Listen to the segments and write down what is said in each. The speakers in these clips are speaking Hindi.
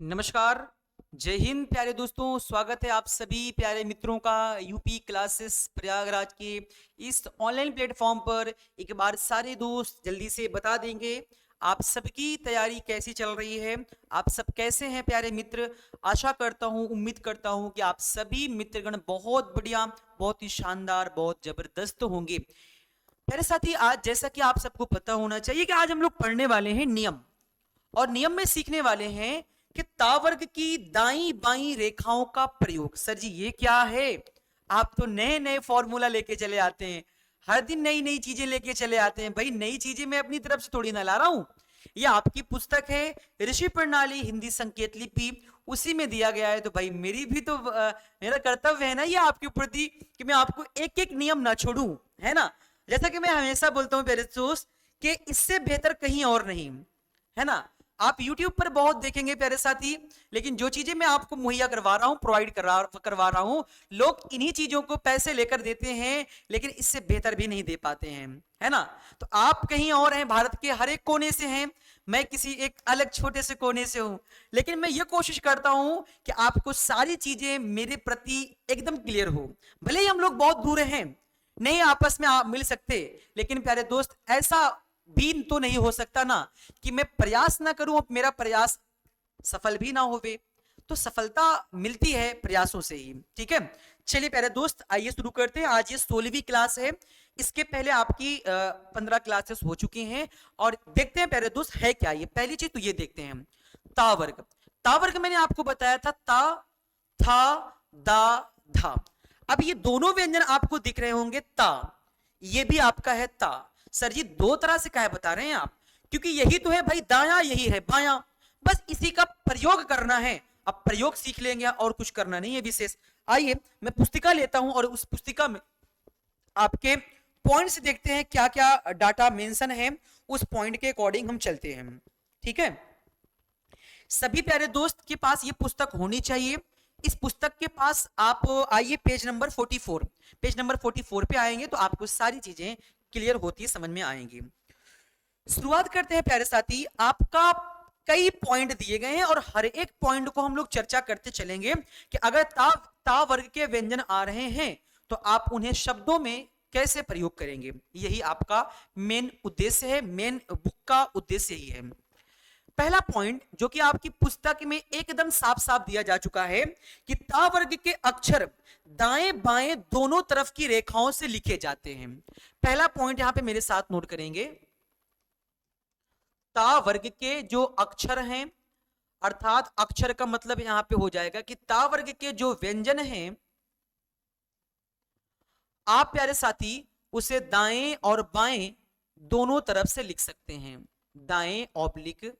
नमस्कार। जय हिंद प्यारे दोस्तों, स्वागत है आप सभी प्यारे मित्रों का यूपी क्लासेस प्रयागराज के इस ऑनलाइन प्लेटफॉर्म पर। एक बार सारे दोस्त जल्दी से बता देंगे आप सबकी तैयारी कैसी चल रही है, आप सब कैसे हैं प्यारे मित्र। आशा करता हूं, उम्मीद करता हूं कि आप सभी मित्रगण बहुत बढ़िया, बहुत ही शानदार, बहुत जबरदस्त होंगे। प्यारे साथी, आज जैसा कि आप सबको पता होना चाहिए कि आज हम लोग पढ़ने वाले हैं नियम, और नियम में सीखने वाले हैं कि तावर्ग की दाई बाई रेखाओं का प्रयोग। सर जी ये क्या है? आप तो नए नए फॉर्मूला लेके चले आते हैं, हर दिन नई नई चीजें लेके चले आते हैं। भाई नई चीजें मैं अपनी तरफ से थोड़ी ना ला रहा हूं, ये आपकी पुस्तक है ऋषि प्रणाली हिंदी संकेत लिपि, उसी में दिया गया है। तो भाई मेरी भी तो मेरा कर्तव्य है ना ये आपके प्रति, कि मैं आपको एक एक नियम ना छोड़ूं, है ना। जैसा कि मैं हमेशा बोलता हूं प्यारे दोस्त कि इससे बेहतर कहीं और नहीं, है ना। आप YouTube पर बहुत देखेंगे प्यारे साथी, लेकिन जो चीजें मैं आपको मुहैया करवा रहा हूं, प्रोवाइड करवा रहा हूं, लोग इन्हीं चीजों को पैसे लेकर देते हैं, लेकिन इससे बेहतर भी नहीं दे पाते हैं, है ना। तो आप कहीं और हैं, भारत के हर एक कोने से हैं, मैं किसी एक अलग छोटे से कोने से हूं, लेकिन मैं ये कोशिश करता हूं कि आपको सारी चीजें मेरे प्रति एकदम क्लियर हो। भले ही हम लोग बहुत दूर हैं, नहीं आपस में आप मिल सकते, लेकिन प्यारे दोस्त ऐसा भी तो नहीं हो सकता ना कि मैं प्रयास ना करूं, मेरा प्रयास सफल भी ना होवे। तो सफलता मिलती है प्रयासों से ही, ठीक है। चलिए प्यारे दोस्त, आइए शुरू करते हैं। आज ये 16वीं क्लास है, इसके पहले आपकी 15 क्लासेस हो चुकी हैं, और देखते हैं प्यारे दोस्त है क्या ये। पहली चीज तो ये देखते हैं, तावर्ग। तावर्ग मैंने आपको बताया था, ता, था, दा, धा। अब ये दोनों व्यंजन आपको दिख रहे होंगे, ता, ये भी आपका है ता। सर जी दो तरह से क्या बता रहे हैं आप? क्योंकि यही तो है भाई दाया, यही है बाया, बस इसी का प्रयोग करना है। अब प्रयोग सीख लेंगे और कुछ करना नहीं है विशेष। आइए मैं पुस्तिका लेता हूं और उस पुस्तिका में आपके पॉइंट्स देखते हैं, क्या क्या डाटा मेंशन है, उस पॉइंट के अकॉर्डिंग हम चलते हैं, ठीक है। सभी प्यारे दोस्त के पास ये पुस्तक होनी चाहिए। इस पुस्तक के पास आप आइए पेज नंबर 44, पेज नंबर 44 पे आएंगे तो आपको सारी चीजें क्लियर होती है, समझ में आएंगी। शुरुआत करते हैं प्यारे साथी। आपका कई पॉइंट दिए गए हैं और हर एक पॉइंट को हम लोग चर्चा करते चलेंगे कि अगर ता वर्ग के व्यंजन आ रहे हैं तो आप उन्हें शब्दों में कैसे प्रयोग करेंगे। यही आपका मेन उद्देश्य है, मेन बुक का उद्देश्य यही है। पहला पॉइंट जो कि आपकी पुस्तक में एकदम साफ साफ दिया जा चुका है कि ता वर्ग के अक्षर दाएं बाएं दोनों तरफ की रेखाओं से लिखे जाते हैं। पहला पॉइंट यहां पे मेरे साथ नोट करेंगे, ता वर्ग के जो अक्षर हैं, अर्थात अक्षर का मतलब यहां पे हो जाएगा कि ता वर्ग के जो व्यंजन हैं, आप प्यारे साथी उसे दाएं और बाएं दोनों तरफ से लिख सकते हैं। दाएं ऑब्लिक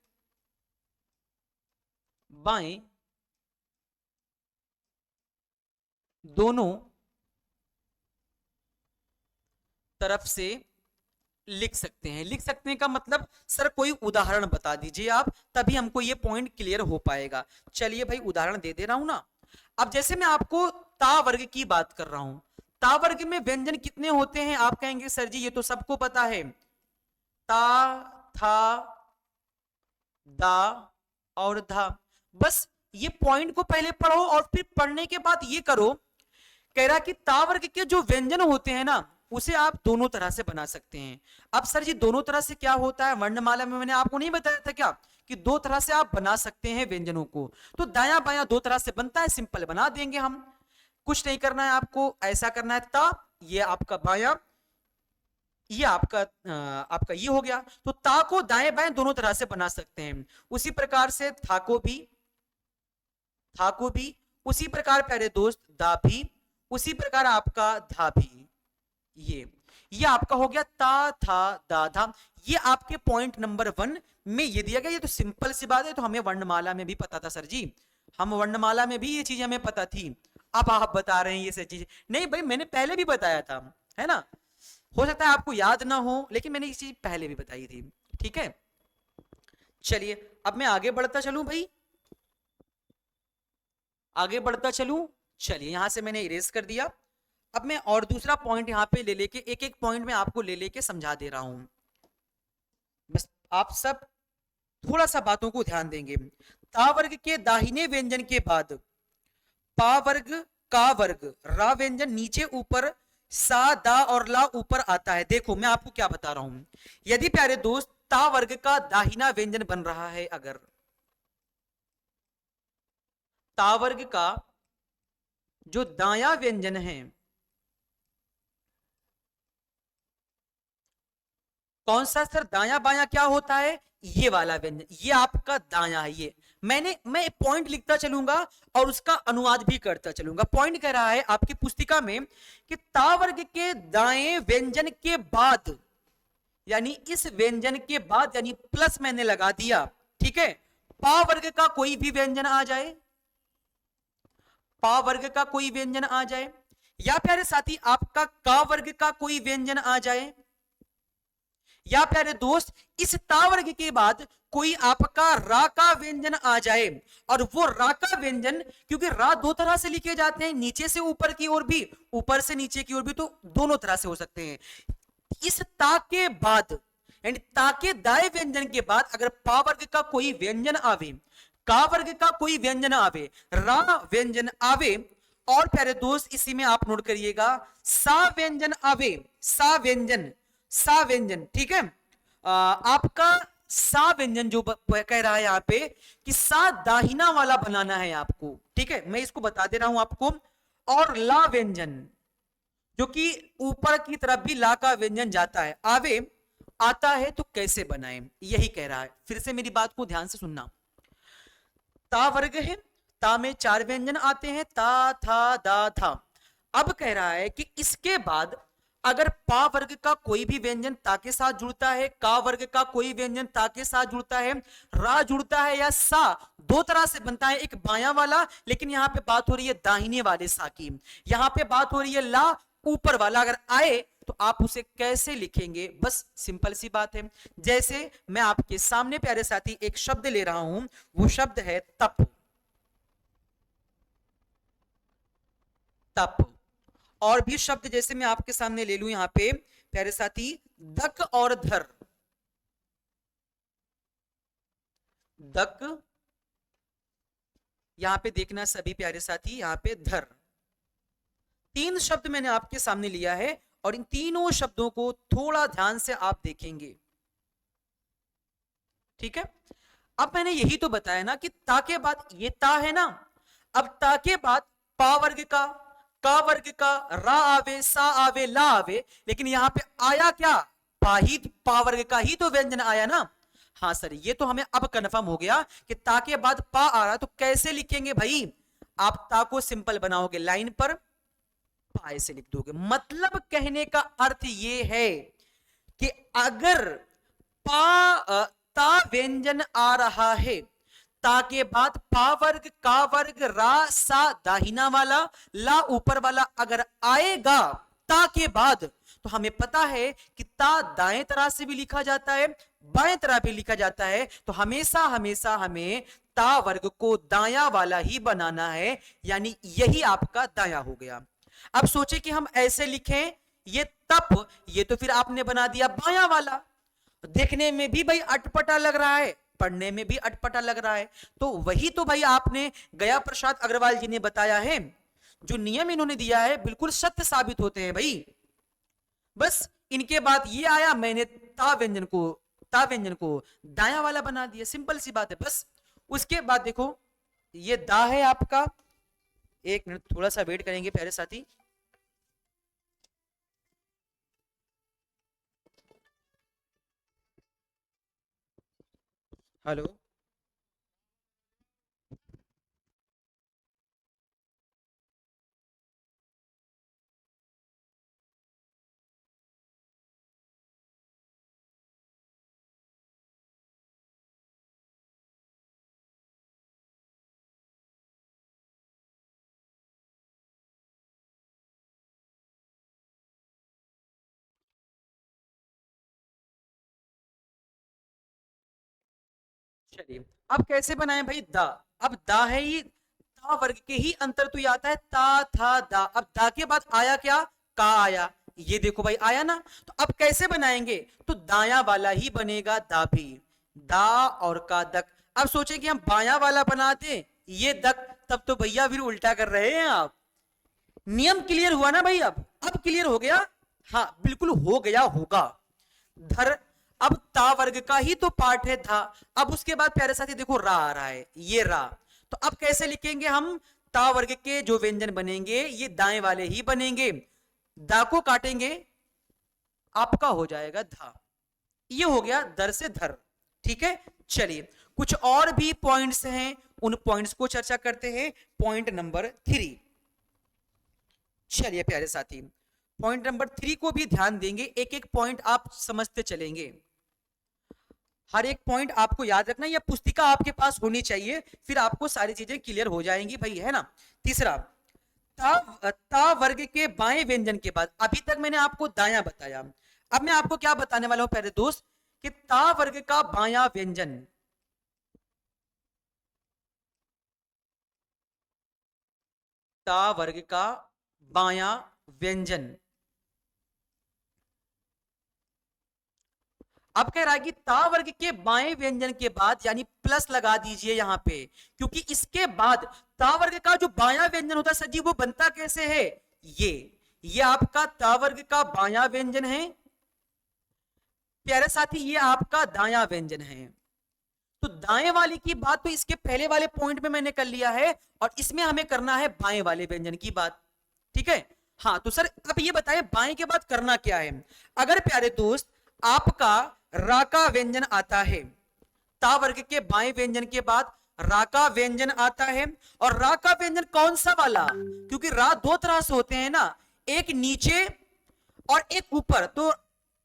बाएं दोनों तरफ से लिख सकते हैं। लिख सकते हैं का मतलब सर कोई उदाहरण बता दीजिए आप, तभी हमको ये पॉइंट क्लियर हो पाएगा। चलिए भाई उदाहरण दे दे रहा हूं ना। अब जैसे मैं आपको ता वर्ग की बात कर रहा हूं, ता वर्ग में व्यंजन कितने होते हैं? आप कहेंगे सर जी ये तो सबको पता है, ता, था, दा और धा। बस ये पॉइंट को पहले पढ़ो और फिर पढ़ने के बाद ये करो। कह रहा कि ता वर्ग के जो व्यंजन होते हैं ना, उसे आप दोनों तरह से बना सकते हैं। अब सर जी दोनों तरह से क्या होता है? वर्णमाला में मैंने आपको नहीं बताया था क्या कि दो तरह से आप बना सकते हैं व्यंजनों को? तो दाया बाया दो तरह से बनता है, सिंपल बना देंगे हम। कुछ नहीं करना है आपको, ऐसा करना है ता, ये आपका बाया, ये आपका ये हो गया। तो ता को दाएं बाएं दोनों तरह से बना सकते हैं। उसी प्रकार से था को भी, उसी प्रकार प्यारे दोस्त दा भी, उसी प्रकार आपका धा भी। ये आपका हो गया ता, था, दा, धा। ये आपके पॉइंट नंबर 1 में ये दिया गया। ये तो सिंपल सी बात है, तो हमें वर्णमाला में भी पता था सर जी, हम वर्णमाला में भी ये चीज हमें पता थी। अब आप बता रहे हैं ये सब चीज, नहीं भाई मैंने पहले भी बताया था, है ना। हो सकता है आपको याद ना हो, लेकिन मैंने ये चीज पहले भी बताई थी, ठीक है। चलिए अब मैं आगे बढ़ता चलूं भाई, आगे बढ़ता चलूं। चलिए यहां से मैंने इरेज कर दिया। अब मैं और दूसरा पॉइंट यहां पे ले लेके, एक एक पॉइंट में आपको ले लेके समझा दे रहा हूं। बस आप सब थोड़ा सा बातों को ध्यान देंगे। ता वर्ग के दाहिने व्यंजन के बाद पा वर्ग, का वर्ग, रा व्यंजन नीचे ऊपर, सा दा और ला ऊपर आता है। देखो मैं आपको क्या बता रहा हूं, यदि प्यारे दोस्त ता वर्ग का दाहिना व्यंजन बन रहा है, अगर ता वर्ग का जो दाया व्यंजन है, कौन सा सर? दाया बाया क्या होता है? ये वाला व्यंजन, ये आपका दाया है। ये मैं पॉइंट लिखता चलूंगा और उसका अनुवाद भी करता चलूंगा। पॉइंट कह रहा है आपकी पुस्तिका में कि ता वर्ग के दाएं व्यंजन के बाद, यानी इस व्यंजन के बाद, यानी प्लस मैंने लगा दिया, ठीक है। पा वर्ग का कोई भी व्यंजन आ जाए, पा वर्ग का कोई व्यंजन आ जाए, या प्यारे साथी आपका का वर्ग का कोई व्यंजन आ जाए, या प्यारे दोस्त इस ता वर्ग के बाद कोई आपका रा का व्यंजन आ जाए, और वो रा का व्यंजन, क्योंकि रा दो तरह से लिखे जाते हैं, नीचे से ऊपर की ओर भी, ऊपर से नीचे की ओर भी, तो दोनों तरह से हो सकते हैं। इस ता के बाद, यानी ता के दाएं व्यंजन के बाद अगर पा वर्ग का कोई व्यंजन आवे, का वर्ग का कोई व्यंजन आवे, रा व्यंजन आवे, और प्यारे दोस्त इसी में आप नोट करिएगा सा व्यंजन आवे, सा व्यंजन, सा व्यंजन, ठीक है। आपका सा व्यंजन जो कह रहा है यहाँ पे कि सा दाहिना वाला बनाना है आपको, ठीक है, मैं इसको बता दे रहा हूं आपको। और ला व्यंजन जो कि ऊपर की तरफ भी ला का व्यंजन जाता है, आवे, आता है, तो कैसे बनाएं, यही कह रहा है। फिर से मेरी बात को ध्यान से सुनना। ता वर्ग है, ता में चार व्यंजन आते हैं, ता था दा था। अब कह रहा है कि इसके बाद अगर पा वर्ग का कोई भी व्यंजन ता के साथ जुड़ता है, का वर्ग का कोई व्यंजन ता के साथ जुड़ता है, रा जुड़ता है, या सा, दो तरह से बनता है, एक बायां वाला, लेकिन यहां पे बात हो रही है दाहिने वाले सा की, यहां पे बात हो रही है ला ऊपर वाला, अगर आए तो आप उसे कैसे लिखेंगे? बस सिंपल सी बात है। जैसे मैं आपके सामने प्यारे साथी एक शब्द ले रहा हूं, वो शब्द है तप, तप। और भी शब्द जैसे मैं आपके सामने ले लूं यहां पे प्यारे साथी, दक और धर, दक, यहां पे देखना सभी प्यारे साथी, यहां पे धर, तीन शब्द मैंने आपके सामने लिया है, और इन तीनों शब्दों को थोड़ा ध्यान से आप देखेंगे, ठीक है। अब मैंने यही तो बताया ना कि ता के बाद ये ता है ना, अब ता के बाद पा वर्ग का वर्ग का, रा आवे, सा आवे, ला आवे, लेकिन यहां पे आया क्या? पा ही, पा वर्ग का ही तो व्यंजन आया ना। हाँ सर, ये तो हमें अब कंफर्म हो गया कि ता के बाद पा आ रहा, तो कैसे लिखेंगे भाई? आप ता को सिंपल बनाओगे लाइन पर, पा ऐसे लिख दोगे। मतलब कहने का अर्थ ये है कि अगर ता व्यंजन आ रहा है, ता के बाद पा वर्ग, का वर्ग, रा, सा दाहिना वाला, ला ऊपर वाला अगर आएगा ता के बाद, तो हमें पता है कि ता दाएं तरह से भी लिखा जाता है, बाएं तरह भी लिखा जाता है, तो हमेशा हमेशा हमें ता वर्ग को दाया वाला ही बनाना है, यानी यही आपका दाया हो गया। अब सोचे कि हम ऐसे लिखें, ये तप, ये तो फिर आपने बना दिया बाया वाला, देखने में भी भाई अटपटा लग रहा है, पढ़ने में भी अटपटा लग रहा है, तो वही तो भाई आपने गया प्रसाद अग्रवाल जी ने बताया है, जो नियम इन्होंने दिया है बिल्कुल सत्य साबित होते हैं भाई। बस इनके बाद ये आया, मैंने ता व्यंजन को दाया वाला बना दिया, सिंपल सी बात है। बस उसके बाद देखो ये दा है आपका, एक मिनट थोड़ा सा वेट करेंगे प्यारे साथी। हेलो, चलिए अब कैसे बनाएं भाई दा। अब दा है ही, ता वर्ग के ही अंतर तो ये आता है ता था दा। अब दा के बाद आया क्या? का आया, ये देखो भाई आया ना। तो अब कैसे बनाएंगे? तो दाया वाला ही बनेगा दा भी, दा और का दक। अब सोचे कि हम बाया वाला बना दें ये दक, तब तो भैया फिर उल्टा कर रहे हैं आप। नियम क्लियर हुआ ना भाई? अब क्लियर हो गया? हाँ बिल्कुल हो गया होगा। धर, अब ता वर्ग का ही तो पार्ट है था। अब उसके बाद प्यारे साथी देखो रा आ रहा है, ये रा, तो अब कैसे लिखेंगे हम? ता वर्ग के जो व्यंजन बनेंगे ये दाएं वाले ही बनेंगे, दा को काटेंगे, आपका हो जाएगा धा। ये हो गया दर से धर। ठीक है, चलिए कुछ और भी पॉइंट्स हैं, उन पॉइंट्स को चर्चा करते हैं। पॉइंट नंबर 3, चलिए प्यारे साथी पॉइंट नंबर 3 को भी ध्यान देंगे, एक एक पॉइंट आप समझते चलेंगे। हर एक पॉइंट आपको याद रखना, या पुस्तिका आपके पास होनी चाहिए, फिर आपको सारी चीजें क्लियर हो जाएंगी भाई, है ना। तीसरा, ता वर्ग के बाएं व्यंजन के बाद, अभी तक मैंने आपको दायां बताया, अब मैं आपको क्या बताने वाला हूं प्यारे दोस्त, कि ता वर्ग का बायां व्यंजन, ता वर्ग का बायां व्यंजन। अब कह रहा है कि ता वर्ग के बाएं व्यंजन के बाद, यानी प्लस लगा दीजिए यहां पे, क्योंकि इसके बाद ता वर्ग का जो बायां व्यंजन होता है सर जी, वो बनता कैसे है? ये आपका ता वर्ग का बायां व्यंजन है प्यारे साथी, ये आपका दायां व्यंजन है। तो दाएं वाले की बात तो इसके पहले वाले पॉइंट में मैंने कर लिया है, और इसमें हमें करना है बाएं वाले व्यंजन की बात। ठीक है, हाँ तो सर अब ये बताएं बाएं के बाद करना क्या है। अगर प्यारे दोस्त आपका रा का व्यंजन आता है, ता वर्ग के बाएं व्यंजन के बाद रा का व्यंजन आता है, और रा का व्यंजन कौन सा वाला? क्योंकि रा दो तरह से होते हैं ना, एक नीचे और एक ऊपर, तो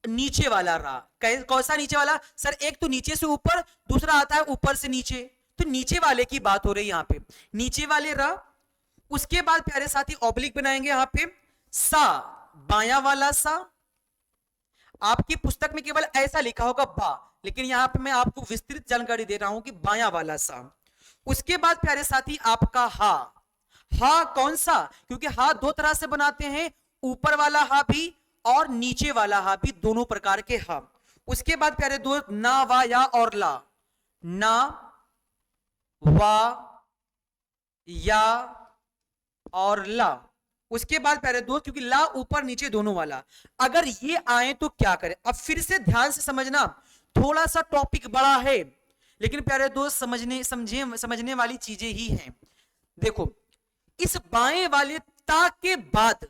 नीचे वाला रा, कौन सा नीचे वाला सर? एक तो नीचे से ऊपर, दूसरा आता है ऊपर से नीचे, तो नीचे वाले की बात हो रही है यहां पे, नीचे वाले रा। उसके बाद प्यारे साथी ऑब्लिक बनाएंगे यहां पे, सा बाया वाला सा। आपकी पुस्तक में केवल ऐसा लिखा होगा बा, लेकिन यहां पे मैं आपको विस्तृत जानकारी दे रहा हूं कि बाया वाला सा। उसके बाद प्यारे साथी आपका हा, हा कौन सा? क्योंकि हा दो तरह से बनाते हैं, ऊपर वाला हा भी और नीचे वाला हा भी, दोनों प्रकार के हा। उसके बाद प्यारे दोस्त ना, वा, या और ला, ना, वा, या और ला। उसके बाद प्यारे दोस्त क्योंकि ला ऊपर नीचे दोनों वाला, अगर ये आए तो क्या करें? अब फिर से ध्यान से समझना, थोड़ा सा टॉपिक बड़ा है, लेकिन प्यारे दोस्त समझने वाली चीजें ही हैं। देखो, इस बाएं वाले ता के बाद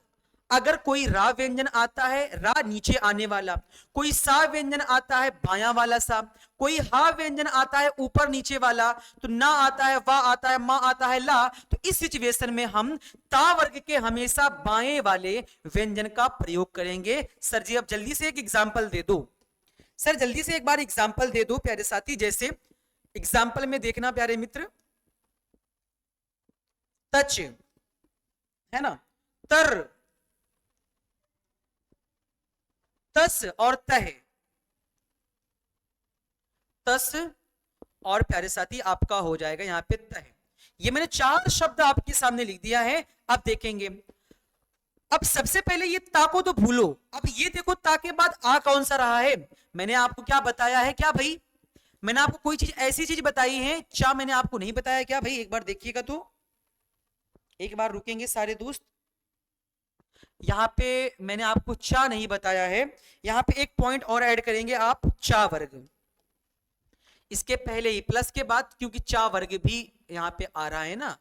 अगर कोई रा व्यंजन आता है, रा नीचे आने वाला, कोई सा व्यंजन आता है बायां वाला सा, कोई हा व्यंजन आता है ऊपर नीचे वाला, तो ना आता है, वा आता है, मा आता है, ला, तो इस सिचुएशन में हम ता वर्ग के हमेशा बाएं वाले व्यंजन का प्रयोग करेंगे। सर जी अब जल्दी से एक एग्जाम्पल दे दो, सर जल्दी से एक बार एग्जाम्पल दे दो प्यारे साथी। जैसे एग्जाम्पल में देखना प्यारे मित्र, तच है ना, तर, तस और तह, तस और प्यारे साथी आपका हो जाएगा यहां पे तह। ये मैंने 4 शब्द आपके सामने लिख दिया है, अब देखेंगे। अब सबसे पहले ये ता को तो भूलो, अब ये देखो ता के बाद आ कौन सा रहा है? मैंने आपको क्या बताया है क्या भाई? मैंने आपको कोई चीज ऐसी चीज बताई है, चा मैंने आपको नहीं बताया क्या भाई? एक बार देखिएगा तो, एक बार रुकेंगे सारे दोस्त, यहां पे मैंने आपको चा नहीं बताया है, यहां पे एक पॉइंट और ऐड करेंगे आप, चा वर्ग। इसके पहले ही प्लस के बाद, क्योंकि चा वर्ग भी यहां पे आ रहा है ना,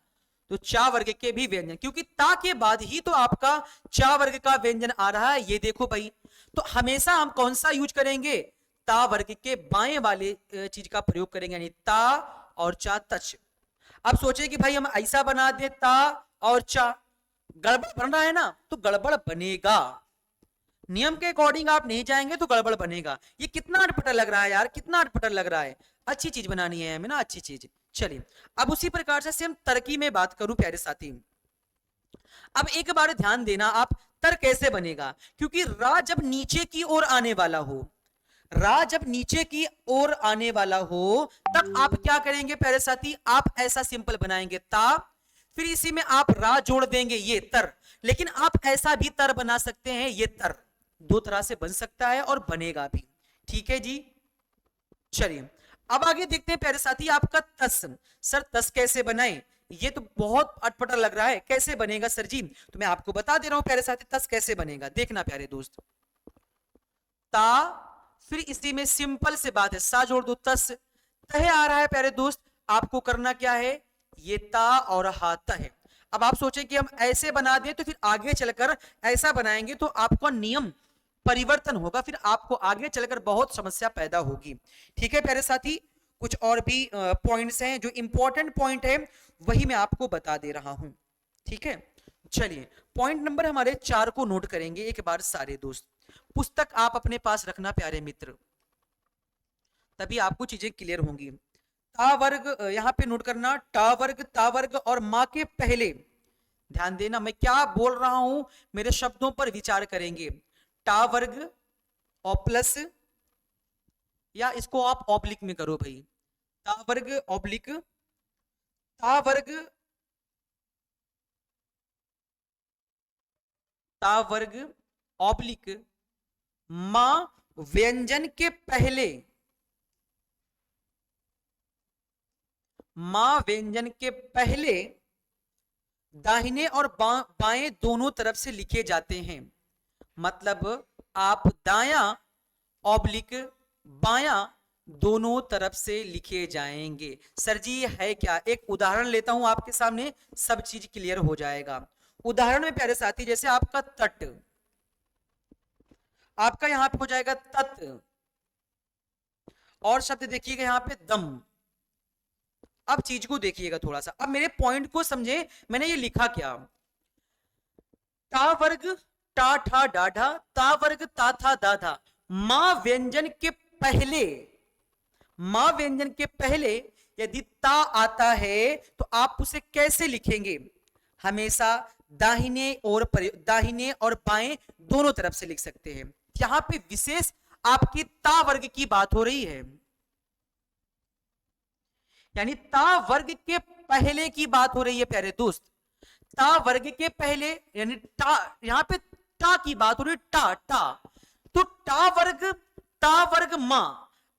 तो चा वर्ग के भी व्यंजन, क्योंकि ता के बाद ही तो आपका चा वर्ग का व्यंजन आ रहा है, ये देखो भाई। तो हमेशा हम कौन सा यूज करेंगे? ता वर्ग के बाएं वाले चीज का प्रयोग करेंगे, यानी ता और चा, तच। अब सोचे कि भाई हम ऐसा बना दे ता और चा, गड़बड़ बन रहा है ना, तो गड़बड़ बनेगा, नियम के अकॉर्डिंग आप नहीं जाएंगे तो गड़बड़ बनेगा। ये कितना अटपटा लग रहा है यार, कितना अटपटा लग रहा है। अच्छी चीज बनानी है हमें ना, अच्छी चीज। चलिए अब उसी प्रकार से सेम तरकी में बात करूं प्यारे साथी, अब एक बार ध्यान देना आप, तर कैसे बनेगा? क्योंकि रा जब नीचे की ओर आने वाला हो, रा जब नीचे की ओर आने वाला हो, तब आप क्या करेंगे प्यारे साथी? आप ऐसा सिंपल बनाएंगे ता, फिर इसी में आप रा जोड़ देंगे, ये तर। लेकिन आप ऐसा भी तर बना सकते हैं, ये तर, दो तरह से बन सकता है और बनेगा भी। ठीक है जी, चलिए अब आगे देखते हैं प्यारे साथी आपका तस। सर तस कैसे बनाए, ये तो बहुत अटपटा लग रहा है, कैसे बनेगा सर जी? तो मैं आपको बता दे रहा हूं प्यारे साथी तस कैसे बनेगा, देखना प्यारे दोस्त। ता, फिर इसी में सिंपल से बात है, सा जोड़ दो, तस, तह आ रहा है प्यारे दोस्त। आपको करना क्या है, ये ता और हा त है। अब आप सोचें कि हम ऐसे बना दें तो फिर आगे चलकर ऐसा बनाएंगे तो आपका नियम परिवर्तन होगा, फिर आपको आगे चलकर बहुत समस्या पैदा होगी। ठीक है प्यारे साथी, कुछ और भी पॉइंट्स हैं, जो इंपॉर्टेंट पॉइंट है वही मैं आपको बता दे रहा हूं। ठीक है, चलिए पॉइंट नंबर हमारे 4 को नोट करेंगे एक बार सारे दोस्त। पुस्तक आप अपने पास रखना प्यारे मित्र, तभी आपको चीजें क्लियर होंगी। ता वर्ग यहां पे नोट करना, ता वर्ग और मां के पहले, ध्यान देना मैं क्या बोल रहा हूं, मेरे शब्दों पर विचार करेंगे। टा वर्ग और प्लस, या इसको आप ऑब्लिक में करो भाई, ता वर्ग ऑब्लिक, ता वर्ग, ता वर्ग ऑब्लिक मां व्यंजन के पहले, मां व्यंजन के पहले दाहिने और बाएं दोनों तरफ से लिखे जाते हैं। मतलब आप दाया ऑब्लिक बाया दोनों तरफ से लिखे जाएंगे। सर जी है क्या, एक उदाहरण लेता हूं आपके सामने, सब चीज क्लियर हो जाएगा। उदाहरण में प्यारे साथी, जैसे आपका तट, आपका यहां पे हो जाएगा तत्, और शब्द देखिएगा यहां पे दम। अब चीज को देखिएगा थोड़ा सा, अब मेरे पॉइंट को समझे, मैंने ये लिखा क्या, टा वर्ग टा ठा डाढ़ा, ता वर्ग ता था दाधा। मां व्यंजन के पहले, मां व्यंजन के पहले यदि ता आता है तो आप उसे कैसे लिखेंगे, हमेशा दाहिने और बाएं दोनों तरफ से लिख सकते हैं। यहां पे विशेष आपकी ता वर्ग की बात हो रही है, यानी ता वर्ग के पहले की बात हो रही है प्यारे दोस्त। ता वर्ग के पहले यानी टा, यहां पे टा की बात हो रही है, टा टा, तो ता वर्ग मां,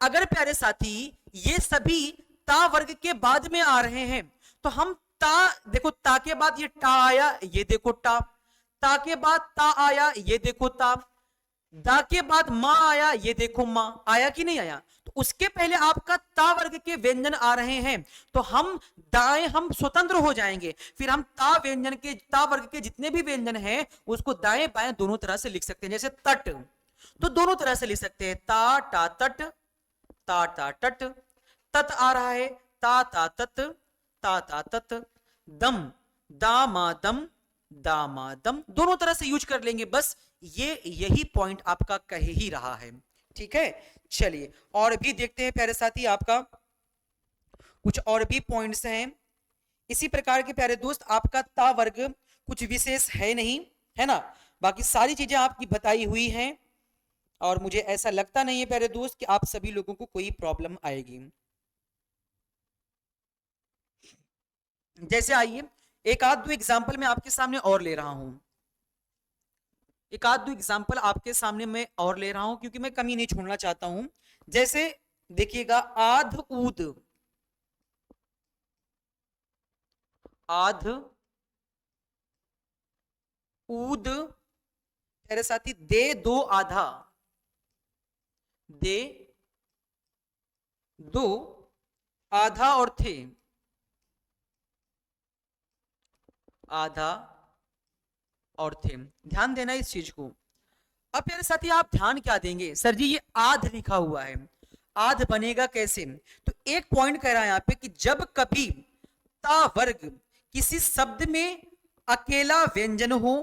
अगर प्यारे साथी ये सभी ता वर्ग के बाद में आ रहे हैं तो हम ता, देखो ता के बाद ये टा आया, ये देखो ता के बाद ता आया, ये देखो दा के बाद मां आया, ये देखो मां आया कि नहीं आया। तो उसके पहले आपका ता वर्ग के व्यंजन आ रहे हैं तो हम दाएं, हम स्वतंत्र हो जाएंगे, फिर हम ता वर्ग के जितने भी व्यंजन हैं उसको दाएं बाएं दोनों तरह से लिख सकते हैं। जैसे तट, तो दोनों तरह से लिख सकते हैं, ता टा तट, ता टा टट, तत आ रहा है, ता ता तत, ता ता तत, दम दा मा दम, दामा दम, दोनों तरह से यूज कर लेंगे। बस ये यही पॉइंट आपका कह ही रहा है। ठीक है, चलिए और भी देखते हैं प्यारे साथी, आपका कुछ और भी पॉइंट्स हैं इसी प्रकार के प्यारे दोस्त। आपका ता वर्ग कुछ विशेष है नहीं, है ना, बाकी सारी चीजें आपकी बताई हुई हैं और मुझे ऐसा लगता नहीं है प्यारे दोस्त कि आप सभी लोगों को कोई प्रॉब्लम आएगी। जैसे आइए एक आध दो एग्जाम्पल मैं आपके सामने और ले रहा हूं, एक आध दो एग्जाम्पल आपके सामने मैं और ले रहा हूं क्योंकि मैं कमी नहीं छोड़ना चाहता हूं। जैसे देखिएगा आध ऊद, आध ऊद मेरे साथी, दे दो आधा, दे दो आधा और थे, आधा और थे, ध्यान देना इस चीज को। अब मेरे साथी आप ध्यान क्या देंगे, सर जी ये आध लिखा हुआ है, आध बनेगा कैसे? तो एक पॉइंट कह रहा है यहां पे कि जब कभी ता वर्ग किसी शब्द में अकेला व्यंजन हो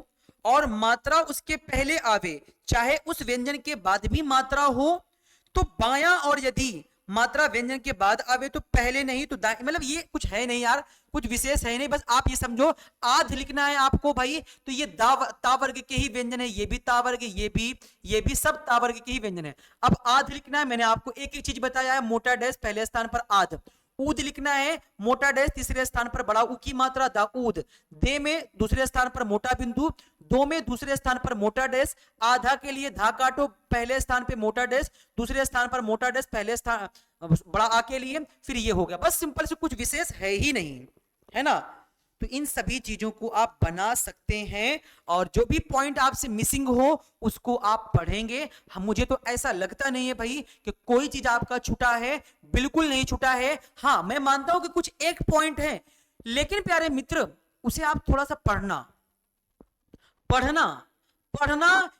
और मात्रा उसके पहले आवे, चाहे उस व्यंजन के बाद भी मात्रा हो तो बायां, और यदि मात्रा व्यंजन के बाद आवे तो पहले नहीं तो दाएं, मतलब ये कुछ है नहीं यार, कुछ विशेष है नहीं, बस आप ये समझो आध लिखना है आपको भाई, तो ये ता वर्ग के ही व्यंजन है, ये भी ता वर्ग, ये भी सब ता वर्ग के ही व्यंजन है। अब आध लिखना है, मैंने आपको एक एक चीज बताया है, मोटा डैश पहले स्थान पर आध, ऊद लिखना है, मोटा डैश तीसरे स्थान पर बड़ा ऊ की मात्रा दाऊद, दे में दूसरे स्थान पर मोटा बिंदु, दो में दूसरे स्थान पर मोटा डैश, आधा के लिए धा काटो, पहले स्थान पे मोटा डैश, दूसरे स्थान पर मोटा डैश, पहले स्थान बड़ा आ के लिए, फिर ये हो गया। बस सिंपल से, कुछ विशेष है ही नहीं, है ना। तो इन सभी चीजों को आप बना सकते हैं और जो भी पॉइंट आपसे मिसिंग हो उसको आप पढ़ेंगे। हम मुझे तो ऐसा लगता नहीं है भाई कि कोई चीज आपका छूटा है, बिल्कुल नहीं छूटा है। हाँ, मैं मानता हूं कि कुछ एक पॉइंट है, लेकिन प्यारे मित्र उसे आप थोड़ा सा पढ़ना पढ़ना,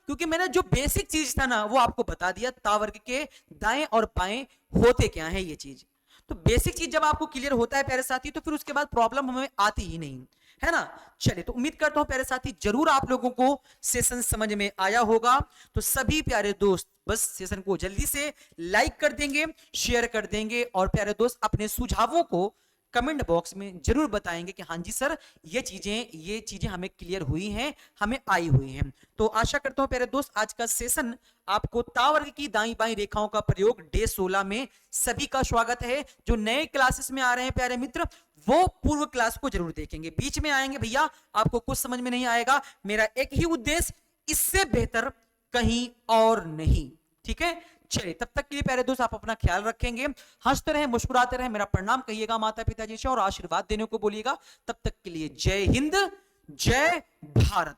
क्योंकि मैंने जो बेसिक चीज था ना वो आपको बता दिया, तावर्ग के दाएं और बाएं होते क्या है ये चीज। तो बेसिक चीज जब आपको क्लियर होता है प्यारे साथी, तो फिर उसके बाद प्रॉब्लम हमें आती ही नहीं, है ना। चलिए, तो उम्मीद करता हूं प्यारे साथी जरूर आप लोगों को सेशन समझ में आया होगा। तो सभी प्यारे दोस्त बस सेशन को जल्दी से लाइक कर देंगे, शेयर कर देंगे और प्यारे दोस्त अपने सुझावों को कमेंट बॉक्स में जरूर बताएंगे कि हाँ जी सर ये चीजें हमें क्लियर हुई हैं, हमें आई हुई हैं। तो आशा करता हूं प्यारे दोस्त आज का सेशन आपको तावर्ग की दाई बाई रेखाओं का प्रयोग डे 16 में सभी का स्वागत है। जो नए क्लासेस में आ रहे हैं प्यारे मित्र वो पूर्व क्लास को जरूर देखेंगे, बीच में आएंगे भैया आपको कुछ समझ में नहीं आएगा। मेरा एक ही उद्देश्य, इससे बेहतर कहीं और नहीं, ठीक है। चलिए, तब तक के लिए प्यारे दोस्त आप अपना ख्याल रखेंगे, हंसते रहें, मुस्कुराते रहें, मेरा प्रणाम कहिएगा माता पिताजी से और आशीर्वाद देने को बोलिएगा। तब तक के लिए जय हिंद, जय भारत।